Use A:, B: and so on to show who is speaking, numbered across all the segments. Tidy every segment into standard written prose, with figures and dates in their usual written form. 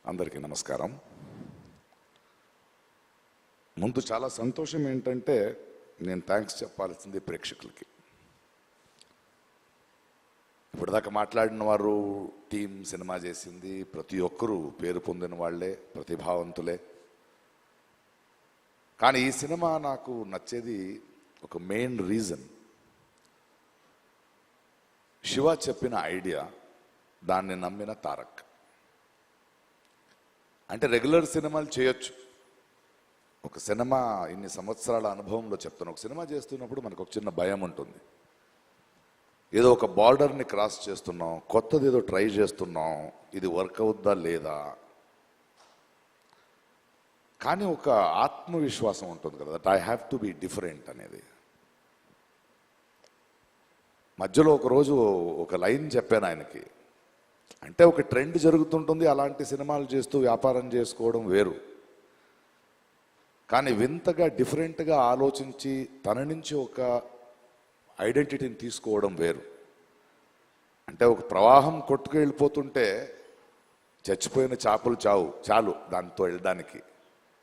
A: అందరికీ నమస్కారం. ముందు చాలా సంతోషం ఏంటంటే నేను థ్యాంక్స్ చెప్పాల్సింది ప్రేక్షకులకి. ఇప్పటిదాకా మాట్లాడిన వారు టీం సినిమా చేసింది, ప్రతి ఒక్కరూ పేరు పొందిన వాళ్ళే, ప్రతిభావంతులే. కానీ ఈ సినిమా నాకు నచ్చేది ఒక మెయిన్ రీజన్, శివ చెప్పిన ఐడియా, దాన్ని నమ్మిన తారక్. అంటే రెగ్యులర్ సినిమాలు చేయొచ్చు, ఒక సినిమా ఇన్ని సంవత్సరాల అనుభవంలో చెప్తాను, ఒక సినిమా చేస్తున్నప్పుడు మనకు ఒక చిన్న భయం ఉంటుంది. ఏదో ఒక బార్డర్ని క్రాస్ చేస్తున్నాం, కొత్తది ఏదో ట్రై చేస్తున్నాం, ఇది వర్క్ అవుద్దా లేదా. కానీ ఒక ఆత్మవిశ్వాసం ఉంటుంది కదా, that I have to be different అనేది. మధ్యలో ఒకరోజు ఒక లైన్ చెప్పాను ఆయనకి, అంటే ఒక ట్రెండ్ జరుగుతుంటుంది, అలాంటి సినిమాలు చేస్తూ వ్యాపారం చేసుకోవడం వేరు, కానీ వింతగా డిఫరెంట్గా ఆలోచించి తన నుంచి ఒక ఐడెంటిటీని తీసుకోవడం వేరు. అంటే ఒక ప్రవాహం కొట్టుకు వెళ్ళిపోతుంటే చచ్చిపోయిన చేపలు చాలు దాంతో వెళ్ళడానికి,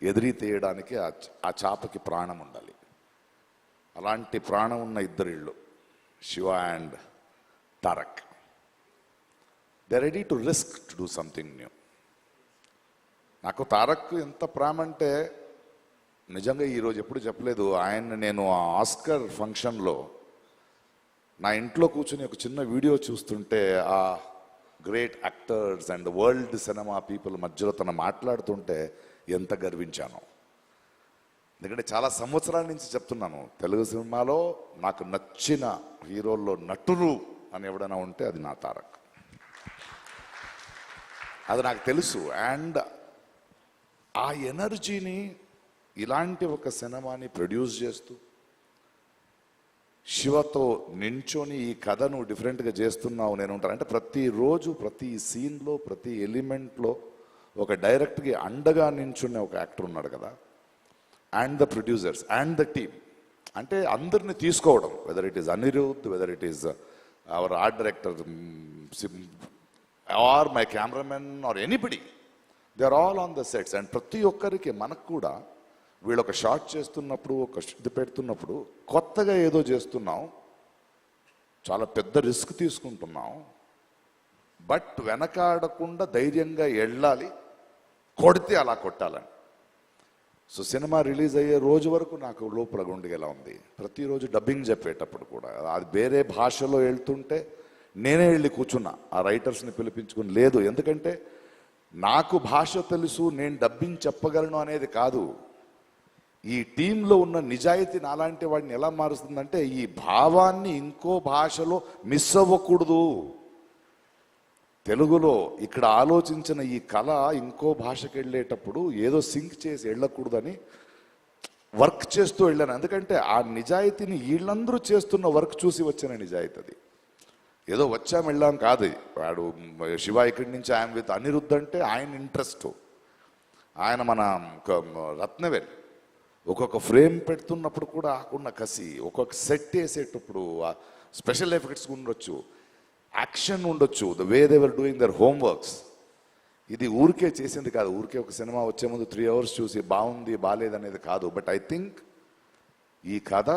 A: ఎదిరి తీయడానికి ఆ చేపకి ప్రాణం ఉండాలి. అలాంటి ప్రాణం ఉన్న ఇద్దరిళ్ళు, Siva and Tarak. They ready to risk to do something new. నాకు తారక్ ఎంత ప్రేమ అంటే నిజంగా ఈరోజు ఎప్పుడు చెప్పలేదు. నేను ఆ ఆస్కర్ ఫంక్షన్లో నా ఇంట్లో కూర్చొని ఒక చిన్న వీడియో చూస్తుంటే ఆ great actors and world cinema people మధ్యలో తను మాట్లాడుతుంటే ఎంత గర్వించాను. ఎందుకంటే చాలా సంవత్సరాల నుంచి చెప్తున్నాను, తెలుగు సినిమాలో నాకు నచ్చిన హీరోల్లో నటులు అని ఎవడైనా ఉంటే అది నా తారక్. అది నాకు తెలుసు. అండ్ ఆ ఎనర్జీని ఇలాంటి ఒక సినిమాని ప్రొడ్యూస్ చేస్తూ శివతో నించొని ఈ కథ నువ్వు డిఫరెంట్గా చేస్తున్నావు నేను ఉంటాను అంటే, ప్రతిరోజు ప్రతి సీన్లో ప్రతి ఎలిమెంట్లో ఒక డైరెక్ట్కి అండగా నించునే ఒక యాక్టర్ ఉన్నాడు కదా. And the producers and the team, అంటే అందరిని తీసుకోవడం, whether it is Anirudh, whether it is our art director or my cameraman or anybody, they are all on the sets. And ప్రతి ఒక్కరికి మనకు కూడా వీళ్ళు ఒక షాట్ చేస్తున్నప్పుడు, ఒక ఇది పెడుతున్నప్పుడు కొత్తగా ఏదో చేస్తున్నాం, చాలా పెద్ద రిస్క్ తీసుకుంటున్నాం, బట్ వెనకాడకుండా ధైర్యంగా వెళ్ళాలి, కొడితే అలా కొట్టాలని. సో సినిమా రిలీజ్ అయ్యే రోజు వరకు నాకు లోపల గుండెలా ఉంది. ప్రతిరోజు డబ్బింగ్ చెప్పేటప్పుడు కూడా అది వేరే భాషలో వెళ్తుంటే నేనే వెళ్ళి కూర్చున్నా, ఆ రైటర్స్ని పిలిపించుకుని. లేదు, ఎందుకంటే నాకు భాష తెలుసు, నేను డబ్బింగ్ చెప్పగలను అనేది కాదు, ఈ టీంలో ఉన్న నిజాయితీ నాలాంటి వాడిని ఎలా మారుస్తుందంటే ఈ భావాన్ని ఇంకో భాషలో మిస్ అవ్వకూడదు. తెలుగులో ఇక్కడ ఆలోచించిన ఈ కళ ఇంకో భాషకి వెళ్ళేటప్పుడు ఏదో సింక్ చేసి వెళ్ళకూడదని వర్క్ చేస్తూ వెళ్ళాను. ఎందుకంటే ఆ నిజాయితీని వీళ్ళందరూ చేస్తున్న వర్క్ చూసి వచ్చిన నిజాయితీ అది. ఏదో వచ్చాం వెళ్ళాం కాదు. వాడు శివ ఇక్కడి నుంచి ఆయన విత్ అనిరుద్ధ్ అంటే ఆయన ఇంట్రెస్ట్, ఆయన మన రత్నవేల్ ఒక్కొక్క ఫ్రేమ్ పెడుతున్నప్పుడు కూడా ఆకున్న కసి, ఒక్కొక్క సెట్ వేసేటప్పుడు స్పెషల్ ఎఫెక్ట్స్ ఉండొచ్చు, యాక్షన్ ఉండొచ్చు, the way they were doing their homeworks. ఇది ఊరికే చేసింది కాదు, ఊరికే ఒక సినిమా వచ్చే ముందు 3 hours చూసి బాగుంది బాగాలేదనేది కాదు. బట్ ఐ థింక్ ఈ కథ,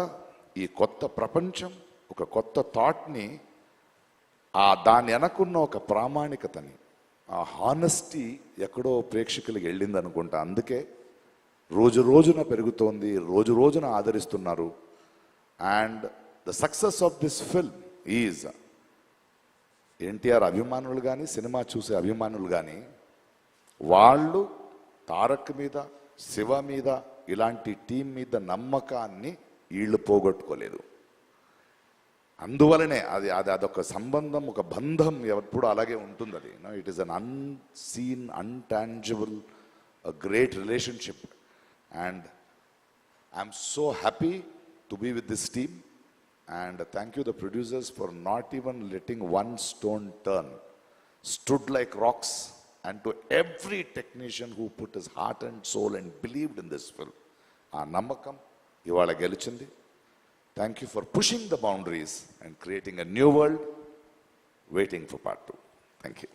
A: ఈ కొత్త ప్రపంచం, ఒక కొత్త థాట్ని, దాని వెనకున్న ఒక ప్రామాణికతని, ఆ హానెస్టీ ఎక్కడో ప్రేక్షకులకి వెళ్ళింది అనుకుంటా. అందుకే రోజు రోజున పెరుగుతోంది, రోజు రోజున ఆదరిస్తున్నారు. And the success of this film is NTR అభిమానులు కానీ, సినిమా చూసే అభిమానులు కానీ, వాళ్ళు తారక్ మీద, శివ మీద, ఇలాంటి టీం మీద నమ్మకాన్ని వీళ్ళు పోగొట్టుకోలేదు. అందువలనే అదొక సంబంధం, ఒక బంధం ఎప్పుడు అలాగే ఉంటుంది. అది it is an unseen, intangible, a great relationship. And I'm so happy to be with this team. And thank you the producers for not even letting one stone turn. Stood like rocks. And to every technician who put his heart and soul and believed in this film. Aa namakam ivala gelichindi. Thank you for pushing the boundaries and creating a new world, waiting for part 2. Thank you.